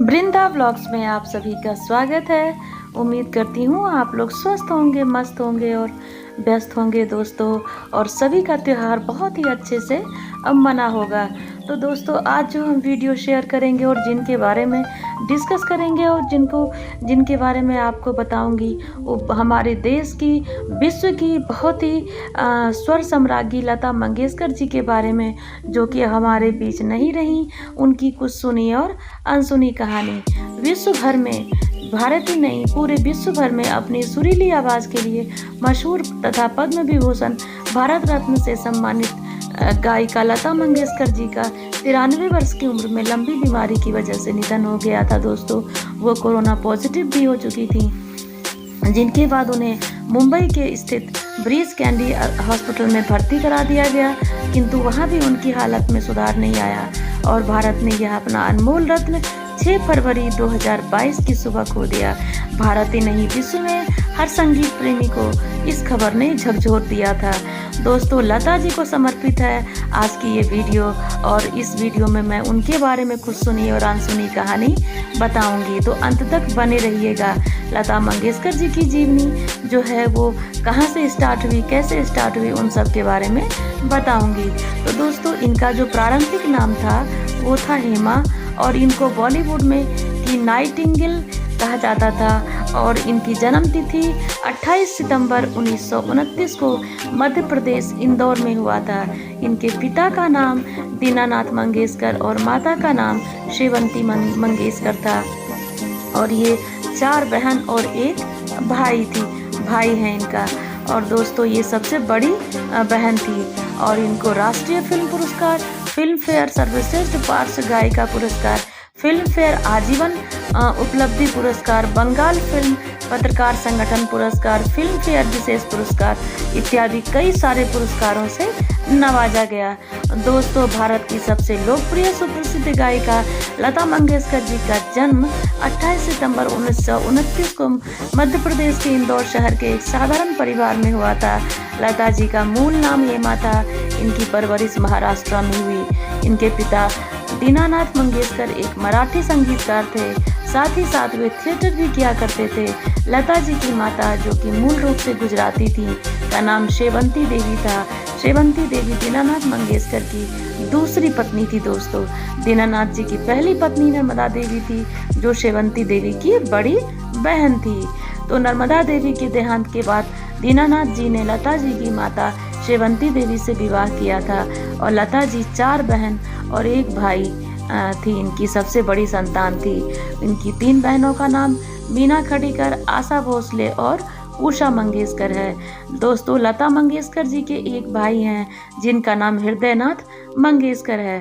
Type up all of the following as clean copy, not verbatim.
वृंदा blogs में आप सभी का स्वागत है। उम्मीद करती हूँ आप लोग स्वस्थ होंगे, मस्त होंगे और व्यस्त होंगे दोस्तों, और सभी का त्यौहार बहुत ही अच्छे से अब मना होगा। तो दोस्तों, आज जो हम वीडियो शेयर करेंगे और जिनके बारे में डिस्कस करेंगे और जिनके बारे में आपको बताऊंगी, वो हमारे देश की, विश्व की बहुत ही स्वर सम्राज्ञी लता मंगेशकर जी के बारे में, जो कि हमारे बीच नहीं रहीं। उनकी कुछ सुनी और अनसुनी कहानी। विश्व भर में, भारत ही नहीं पूरे विश्व भर में अपनी सुरीली आवाज़ के लिए मशहूर तथा पद्म विभूषण, भारत रत्न से सम्मानित गायिका लता मंगेशकर जी का 93 वर्ष की उम्र में लंबी बीमारी की वजह से निधन हो गया था दोस्तों। वो कोरोना पॉजिटिव भी हो चुकी थी, जिनके बाद उन्हें मुंबई के स्थित ब्रीच कैंडी हॉस्पिटल में भर्ती करा दिया गया, किंतु वहां भी उनकी हालत में सुधार नहीं आया और भारत ने यह अपना अनमोल रत्न 6 फरवरी 2022 की सुबह खो दिया। भारत ही नहीं, विश्व में हर संगीत प्रेमी को इस खबर ने झकझोर दिया था। दोस्तों, लता जी को समर्पित है आज की ये वीडियो, और इस वीडियो में मैं उनके बारे में कुछ सुनी और अनसुनी कहानी बताऊंगी, तो अंत तक बने रहिएगा। लता मंगेशकर जी की जीवनी जो है वो कहाँ से स्टार्ट हुई, कैसे स्टार्ट हुई, उन सब के बारे में बताऊंगी। तो दोस्तों, इनका जो प्रारंभिक नाम था वो था हेमा, और इनको बॉलीवुड में की नाइटिंगेल कहा जाता था, और इनकी जन्म तिथि 28 सितंबर 1929 को मध्य प्रदेश इंदौर में हुआ था। इनके पिता का नाम दीनानाथ मंगेशकर और माता का नाम शेवंती मंगेशकर था, और ये 4 बहन और 1 भाई है इनका। और दोस्तों, ये सबसे बड़ी बहन थी, और इनको राष्ट्रीय फिल्म पुरस्कार, फिल्म फेयर सर्वश्रेष्ठ पार्श्व गायिका पुरस्कार, फिल्म फेयर आजीवन उपलब्धि पुरस्कार, बंगाल फिल्म पत्रकार संगठन पुरस्कार, फिल्म फेयर विशेष पुरस्कार इत्यादि कई सारे पुरस्कारों से नवाजा गया। दोस्तों, भारत की सबसे लोकप्रिय सुप्रसिद्ध गायिका लता मंगेशकर जी का जन्म 28 सितंबर 1929 को मध्य प्रदेश के इंदौर शहर के एक साधारण परिवार में हुआ था। लता जी का मूल नाम हेमा था। इनकी परवरिश महाराष्ट्र में हुई। इनके पिता दीनानाथ मंगेशकर एक मराठी संगीतकार थे, साथ ही साथ वे थिएटर भी किया करते थे। लता जी की माता, जो कि मूल रूप से गुजराती थी, का नाम शेवंती देवी था। शेवंती देवी दीनानाथ मंगेशकर की दूसरी पत्नी थी। दोस्तों, दीनानाथ जी की पहली पत्नी नर्मदा देवी थी, जो शेवंती देवी की बड़ी बहन थी। तो नर्मदा देवी के देहांत के बाद दीनानाथ जी ने लता जी की माता शेवंती देवी से विवाह किया था, और लता जी 4 बहन और 1 भाई थी। इनकी सबसे बड़ी संतान थी। इनकी 3 बहनों का नाम मीना खडीकर, आशा भोसले और उषा मंगेशकर है। दोस्तों, लता मंगेशकर जी के 1 भाई हैं, जिनका नाम हृदयनाथ मंगेशकर है।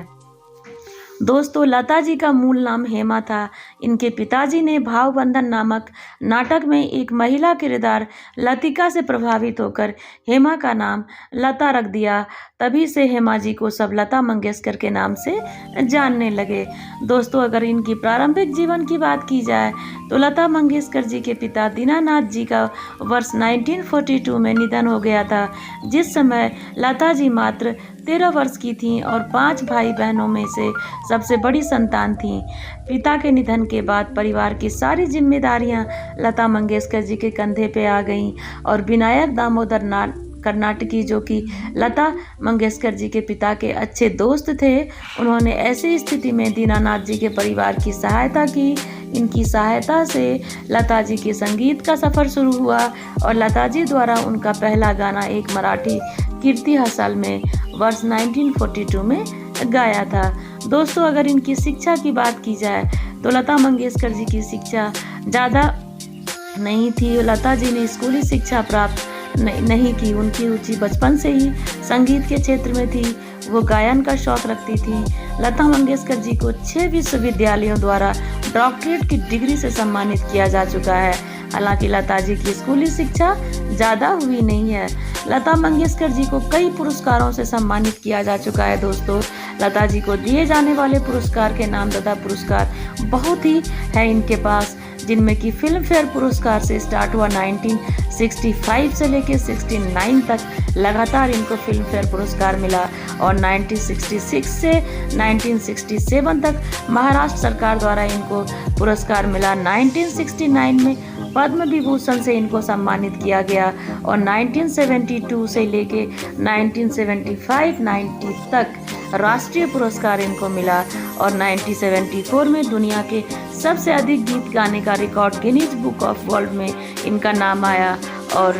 दोस्तों, लता जी का मूल नाम हेमा था। इनके पिताजी ने भावबंधन नामक नाटक में एक महिला किरदार लतिका से प्रभावित होकर हेमा का नाम लता रख दिया। तभी से हेमा जी को सब लता मंगेशकर के नाम से जानने लगे। दोस्तों, अगर इनकी प्रारंभिक जीवन की बात की जाए तो लता मंगेशकर जी के पिता दीनानाथ जी का वर्ष 1942 में निधन हो गया था, जिस समय लता जी मात्र 13 वर्ष की थीं और 5 भाई बहनों में से सबसे बड़ी संतान थीं। पिता के निधन के बाद परिवार की सारी जिम्मेदारियां लता मंगेशकर जी के कंधे पे आ गईं, और विनायक दामोदर कर्नाटकी, जो कि लता मंगेशकर जी के पिता के अच्छे दोस्त थे, उन्होंने ऐसी स्थिति में दीनानाथ जी के परिवार की सहायता की। इनकी सहायता से लता जी के संगीत का सफ़र शुरू हुआ, और लता जी द्वारा उनका पहला गाना एक मराठी कीर्ति हासल में वर्ष 1942 में गाया था। दोस्तों, अगर इनकी शिक्षा की बात की जाए तो लता मंगेशकर जी की शिक्षा ज़्यादा नहीं थी। लता जी ने स्कूली शिक्षा प्राप्त नहीं की। उनकी रुचि बचपन से ही संगीत के क्षेत्र में थी। वो गायन का शौक रखती थी। लता मंगेशकर जी को 6 विश्वविद्यालयों द्वारा डॉक्टरेट की डिग्री से सम्मानित किया जा चुका है। हालांकि लता जी की स्कूली शिक्षा ज़्यादा हुई नहीं है। लता मंगेशकर जी को कई पुरस्कारों से सम्मानित किया जा चुका है। दोस्तों, लता जी को दिए जाने वाले पुरस्कार के नाम दादा पुरस्कार बहुत ही है इनके पास, जिनमें कि फिल्म फेयर पुरस्कार से स्टार्ट हुआ 1965 से लेके 69 तक लगातार इनको फिल्म फेयर पुरस्कार मिला, और 1966 से 1967 तक महाराष्ट्र सरकार द्वारा इनको पुरस्कार मिला। 1969 में पद्म विभूषण से इनको सम्मानित किया गया, और 1972 से लेके 1975-90 तक राष्ट्रीय पुरस्कार इनको मिला, और 1974 में दुनिया के सबसे अधिक गीत गाने का record Guinness book of world में इनका नाम आया, और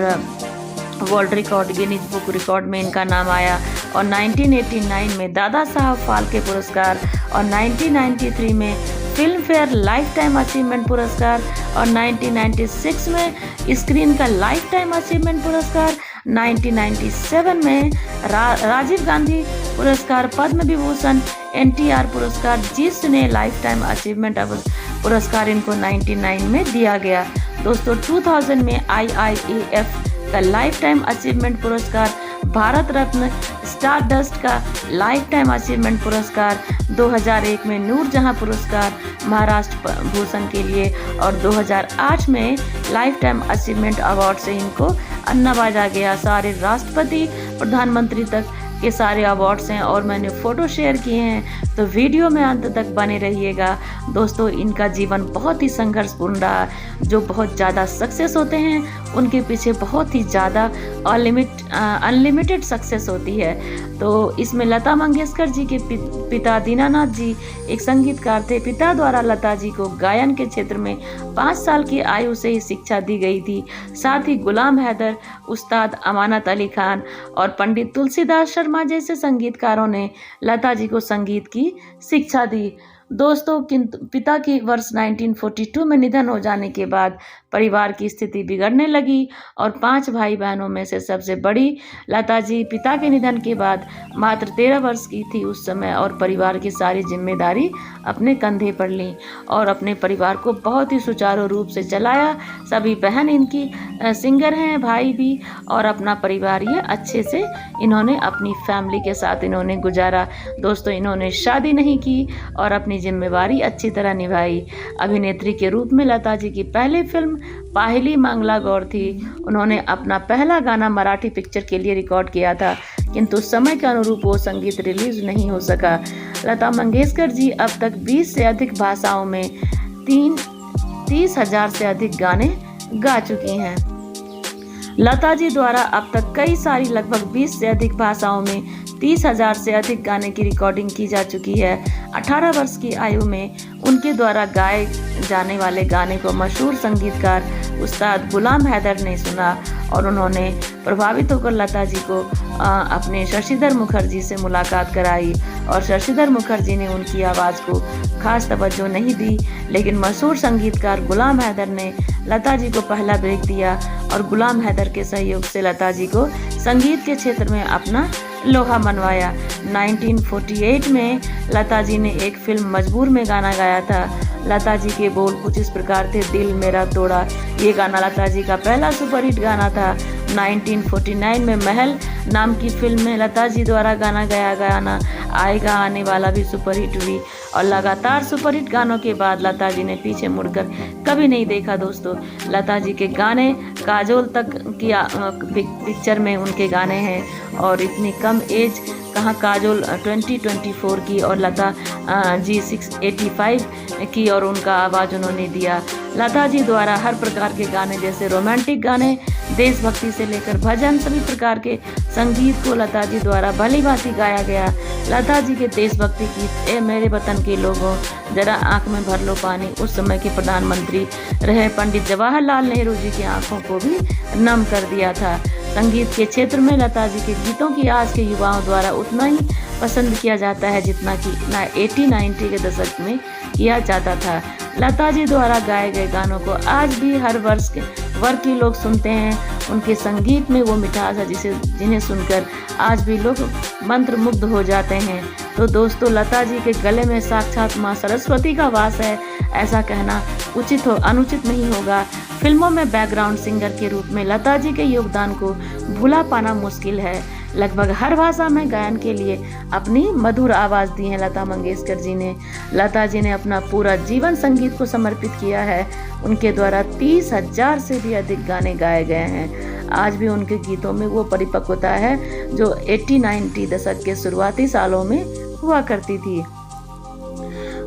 world record Guinness book record में इनका नाम आया। और 1989 में दादा साहब फाल्के पुरस्कार, और 1993 में film fair life time achievement पुरस्कार, और 1996 में स्क्रीन का लाइफ टाइम अचीवमेंट पुरस्कार, 1997 में राजीव गांधी पुरस्कार, पद्म विभूषण, NTR पुरस्कार, जिस ने लाइफ टाइम अचीवमेंट पुरस्कार इनको 99 में दिया गया। दोस्तों 2000 में IIAF का लाइफ टाइम अचीवमेंट पुरस्कार, भारत रत्न स्टार डस्ट का लाइफ टाइम अचीवमेंट पुरस्कार, 2001 में नूरजहां पुरस्कार महाराष्ट्र भूषण के लिए, और 2008 में लाइफ टाइम अचीवमेंट अवार्ड से इनको नवाजा गया। सारे राष्ट्रपति प्रधानमंत्री तक के सारे अवार्ड्स हैं, और मैंने फ़ोटो शेयर किए हैं, तो वीडियो में अंत तक बने रहिएगा। दोस्तों इनका जीवन बहुत ही संघर्षपूर्ण रहा। जो बहुत ज़्यादा सक्सेस होते हैं उनके पीछे बहुत ही ज़्यादा अनलिमिटेड सक्सेस होती है। तो इसमें लता मंगेशकर जी के पिता दीनानाथ जी एक संगीतकार थे। पिता द्वारा लता जी को गायन के क्षेत्र में 5 साल की आयु से ही शिक्षा दी गई थी। साथ ही गुलाम हैदर, उस्ताद अमानत अली खान और पंडित तुलसीदास शर्मा जैसे संगीतकारों ने लता जी को संगीत की शिक्षा दी। दोस्तों किंतु पिता की वर्ष 1942 में निधन हो जाने के बाद परिवार की स्थिति बिगड़ने लगी, और 5 भाई बहनों में से सबसे बड़ी लता जी पिता के निधन के बाद मात्र 13 वर्ष की थी उस समय, और परिवार की सारी जिम्मेदारी अपने कंधे पर ली और अपने परिवार को बहुत ही सुचारू रूप से चलाया। सभी बहन इनकी सिंगर हैं, भाई भी, और अपना परिवार ये अच्छे से इन्होंने अपनी फैमिली के साथ इन्होंने गुजारा। दोस्तों इन्होंने शादी नहीं की और अपनी जिम्मेवारी अच्छी तरह निभाई। अभिनेत्री के रूप में लता जी की पहली फिल्म पाहिली मंगला गौर थी। उन्होंने अपना पहला गाना मराठी पिक्चर के लिए रिकॉर्ड किया था, किंतु समय के अनुरूप वो संगीत रिलीज नहीं हो सका। लता मंगेशकर जी अब तक 20 से अधिक भाषाओं में 30,000 से अधिक गाने गा चुकी हैं। लता जी द्वारा अब तक कई सारी लगभग 20 से अधिक भाषाओं में 30,000 से अधिक गाने की रिकॉर्डिंग की जा चुकी है। 18 वर्ष की आयु में उनके द्वारा गाए जाने वाले गाने को मशहूर संगीतकार उस्ताद गुलाम हैदर ने सुना, और उन्होंने प्रभावित होकर लता जी को अपने शशिधर मुखर्जी से मुलाकात कराई, और शशिधर मुखर्जी ने उनकी आवाज़ को खास तवज्जो नहीं दी, लेकिन मशहूर संगीतकार गुलाम हैदर ने लता जी को पहला ब्रेक दिया, और गुलाम हैदर के सहयोग से लता जी को संगीत के क्षेत्र में अपना लोहा मनवाया। 1948 में लता जी ने एक फिल्म मजबूर में गाना गाया था। लता जी के बोल कुछ इस प्रकार थे, दिल मेरा तोड़ा। ये गाना लता जी का पहला सुपरहिट गाना था। 1949 में महल नाम की फिल्म में लता जी द्वारा गाना गाया गाना आएगा आने वाला भी सुपरहिट हुई, और लगातार सुपरहिट गानों के बाद लता जी ने पीछे मुड़कर कभी नहीं देखा। दोस्तों लता जी के गाने काजोल तक की पिक्चर में उनके गाने हैं, और इतनी कम एज कहाँ काजोल 2024 की और लता जी 685 की, और उनका आवाज़ उन्होंने दिया। लता जी द्वारा हर प्रकार के गाने जैसे रोमांटिक गाने, देशभक्ति से लेकर भजन, सभी प्रकार के संगीत को लता जी द्वारा भली भांति गाया गया। लता जी के देशभक्ति गीत ए मेरे वतन के लोगों, जरा आंख में भर लो पानी, उस समय के प्रधानमंत्री रहे पंडित जवाहरलाल नेहरू जी की आंखों को भी नम कर दिया था। संगीत के क्षेत्र में लता जी के गीतों की आज के युवाओं द्वारा उतना ही पसंद किया जाता है जितना कि 80-90 के दशक में किया जाता था। लता जी द्वारा गाए गए गानों को आज भी हर वर्ग के लोग सुनते हैं। उनके संगीत में वो मिठास है जिन्हें सुनकर आज भी लोग मंत्रमुग्ध हो जाते हैं। तो दोस्तों लता जी के गले में साक्षात माँ सरस्वती का वास है, ऐसा कहना अनुचित नहीं होगा। फिल्मों में बैकग्राउंड सिंगर के रूप में लता जी के योगदान को भुला पाना मुश्किल है। लगभग हर भाषा में गायन के लिए अपनी मधुर आवाज़ दी है लता मंगेशकर जी ने। लता जी ने अपना पूरा जीवन संगीत को समर्पित किया है। उनके द्वारा 30,000 से भी अधिक गाने गाए गए हैं। आज भी उनके गीतों में वो परिपक्वता है जो 80-90 दशक के शुरुआती सालों में हुआ करती थी।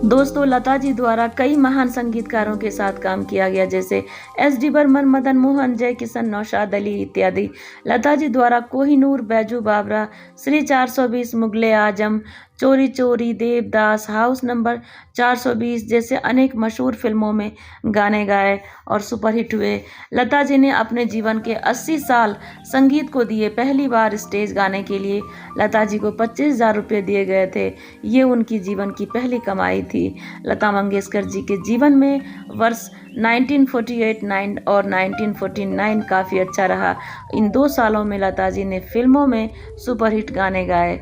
दोस्तों, लता जी द्वारा कई महान संगीतकारों के साथ काम किया गया, जैसे एस.डी. बर्मन, मदन मोहन, जय किशन, नौशाद अली इत्यादि। लता जी द्वारा कोहिनूर, बैजू बावरा, श्री 420, मुगले आजम, चोरी चोरी, देवदास, हाउस नंबर 420 जैसे अनेक मशहूर फिल्मों में गाने गाए और सुपरहिट हुए। लता जी ने अपने जीवन के 80 साल संगीत को दिए। पहली बार स्टेज गाने के लिए लता जी को 25,000 रुपये दिए गए थे। ये उनकी जीवन की पहली कमाई थी। लता मंगेशकर जी के जीवन में वर्ष 1948 और 1949 काफ़ी अच्छा रहा। इन 2 सालों में लता जी ने फिल्मों में सुपरहिट गाने गाए।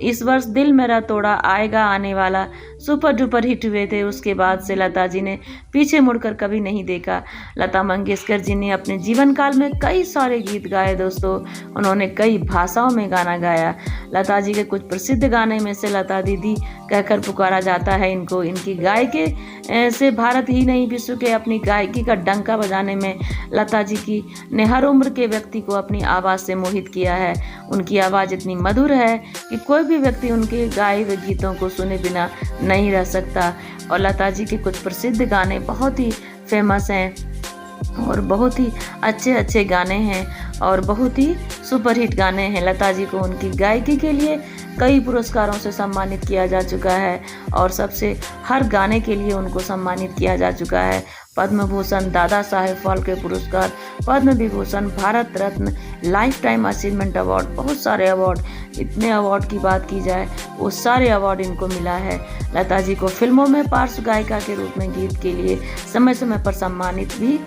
इस वर्ष दिल मेरा तोड़ा, आएगा आने वाला सुपर डुपर हिट हुए थे। उसके बाद से लता जी ने पीछे मुड़कर कभी नहीं देखा। लता मंगेशकर जी ने अपने जीवन काल में कई सारे गीत गाए दोस्तों। उन्होंने कई भाषाओं में गाना गाया। लता जी के कुछ प्रसिद्ध गाने में से लता दीदी कहकर पुकारा जाता है इनको। इनकी गायकी से भारत ही नहीं विश्व के अपनी गायकी का डंका बजाने में लता जी की ने हर उम्र के व्यक्ति को अपनी आवाज़ से मोहित किया है। उनकी आवाज़ इतनी मधुर है कि कोई भी व्यक्ति उनके गाए हुए गीतों को सुने बिना नहीं रह सकता। और लता जी के कुछ प्रसिद्ध गाने बहुत ही फेमस हैं और बहुत ही अच्छे अच्छे गाने हैं और बहुत ही सुपरहिट गाने हैं। लता जी को उनकी गायकी के लिए कई पुरस्कारों से सम्मानित किया जा चुका है और सबसे हर गाने के लिए उनको सम्मानित किया जा चुका है। पद्म भूषण, दादा साहेब फाल्के पुरस्कार, Padma Vibhushan, Bharat Ratna, life time achievement award, बहुत सारे अवार्ड। इतने अवार्ड की बात की जाए वो सारे अवार्ड इनको मिला है। लता जी को फिल्मों में पार्श्व गायिका के रूप में गीत के लिए समय समय पर सम्मानित भी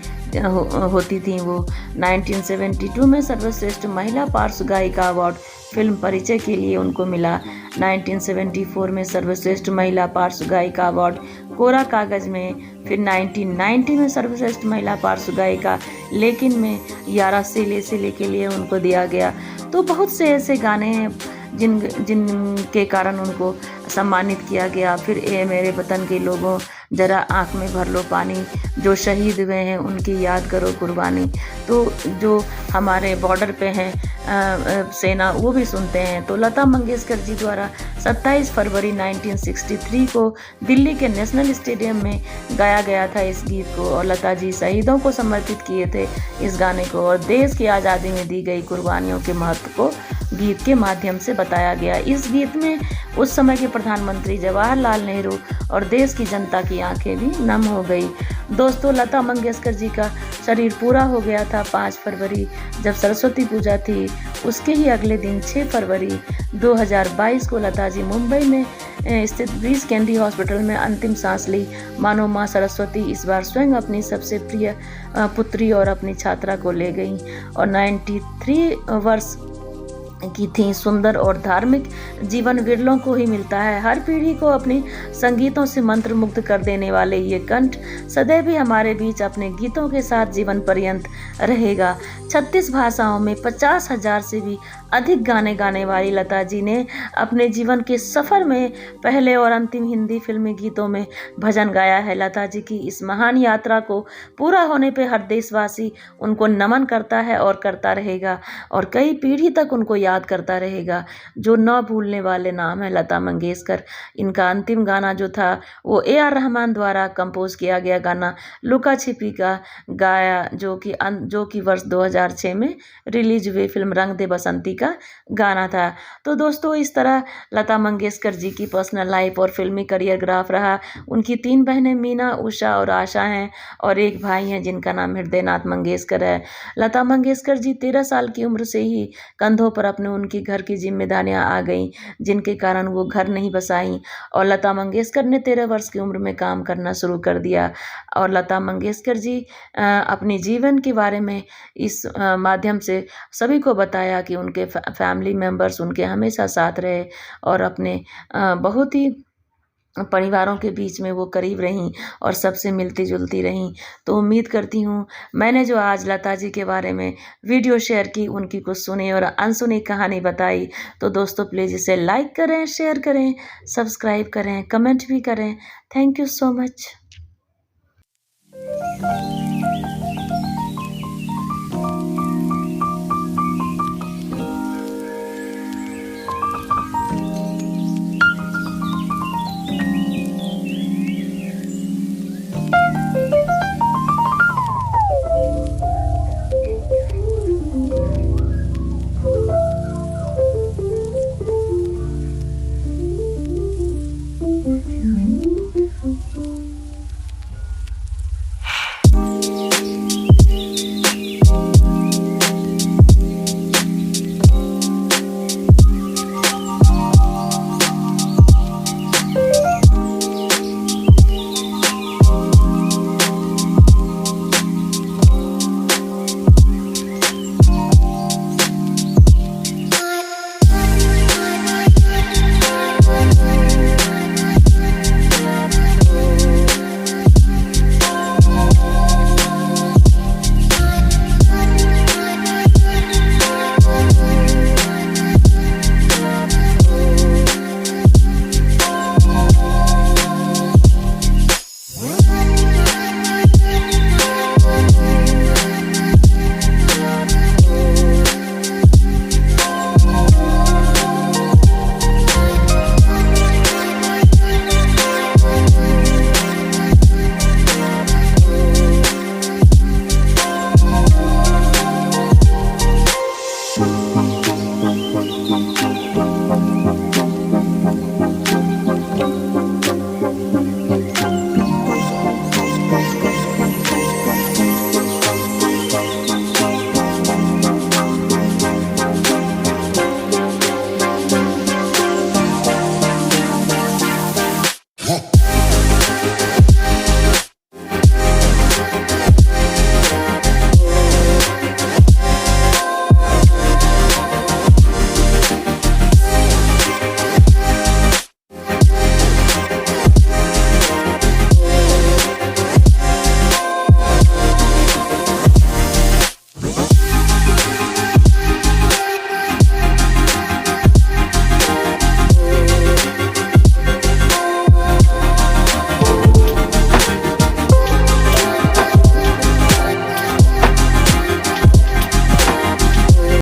होती थी। वो 1972 में सर्वश्रेष्ठ महिला पार्श्व गायिका अवार्ड फिल्म परिचय के लिए उनको मिला। 1974 में सर्वश्रेष्ठ महिला पार्श्व गायिका अवार्ड कोरा कागज में, फिर 1990 में सर्वश्रेष्ठ महिला पार्श्व गायिका लेकिन में यारा सिले के लिए उनको दिया गया। तो बहुत से ऐसे गाने हैं जिनके कारण उनको सम्मानित किया गया। फिर ए मेरे वतन के लोगों, जरा आँख में भर लो पानी, जो शहीद हुए हैं उनकी याद करो कुर्बानी। तो जो हमारे बॉर्डर पे हैं सेना, वो भी सुनते हैं। तो लता मंगेशकर जी द्वारा 27 फरवरी 1963 को दिल्ली के नेशनल स्टेडियम में गाया गया था इस गीत को। और लता जी शहीदों को समर्पित किए थे इस गाने को और देश की आज़ादी में दी गई कुर्बानियों के महत्व को गीत के माध्यम से बताया गया। इस गीत में उस समय के प्रधानमंत्री जवाहरलाल नेहरू और देश की जनता की आंखें भी नम हो गई। दोस्तों, लता मंगेशकर जी का शरीर पूरा हो गया था 5 फरवरी जब सरस्वती पूजा थी। उसके ही अगले दिन 6 फरवरी 2022 को लता जी मुंबई में स्थित ब्रीच कैंडी हॉस्पिटल में अंतिम सांस ली। मानो माँ सरस्वती इस बार स्वयं अपनी सबसे प्रिय पुत्री और अपनी छात्रा को ले गई और 93 वर्ष की थी। सुंदर और धार्मिक जीवन विरलों को ही मिलता है। हर पीढ़ी को अपनी संगीतों से मंत्रमुग्ध कर देने वाले ये कंठ सदैव ही हमारे बीच अपने गीतों के साथ जीवन पर्यंत रहेगा। 36 भाषाओं में 50,000 से भी अधिक गाने गाने वाली लता जी ने अपने जीवन के सफ़र में पहले और अंतिम हिंदी फिल्मी गीतों में भजन गाया है। लता जी की इस महान यात्रा को पूरा होने पे हर देशवासी उनको नमन करता है और करता रहेगा और कई पीढ़ी तक उनको याद करता रहेगा। जो न भूलने वाले नाम है लता मंगेशकर। इनका अंतिम गाना जो था वो A.R. रहमान द्वारा कंपोज किया गया गाना लुका छिपी का गाया, जो कि वर्ष 2006 में रिलीज हुई फिल्म रंग दे बसंती का गाना था। तो दोस्तों, इस तरह लता मंगेशकर जी की पर्सनल लाइफ और फिल्मी करियर ग्राफ रहा। उनकी 3 बहनें मीना, उषा और आशा हैं और एक भाई हैं जिनका नाम हृदयनाथ मंगेशकर है। लता मंगेशकर जी 13 साल की उम्र से ही कंधों पर अपने उनकी घर की जिम्मेदारियां आ गईं, जिनके कारण वो घर नहीं बसाईं और लता मंगेशकर ने 13 वर्ष की उम्र में काम करना शुरू कर दिया। और लता मंगेशकर जी अपने जीवन के बारे में इस माध्यम से सभी को बताया कि उनके फैमिली मेम्बर्स उनके हमेशा साथ रहे और अपने बहुत ही परिवारों के बीच में वो करीब रहीं और सबसे मिलती जुलती रहीं। तो उम्मीद करती हूँ मैंने जो आज लता जी के बारे में वीडियो शेयर की, उनकी कुछ सुनी और अनसुनी कहानी बताई, तो दोस्तों प्लीज़ इसे लाइक करें, शेयर करें, सब्सक्राइब करें, कमेंट भी करें। Thank you so much.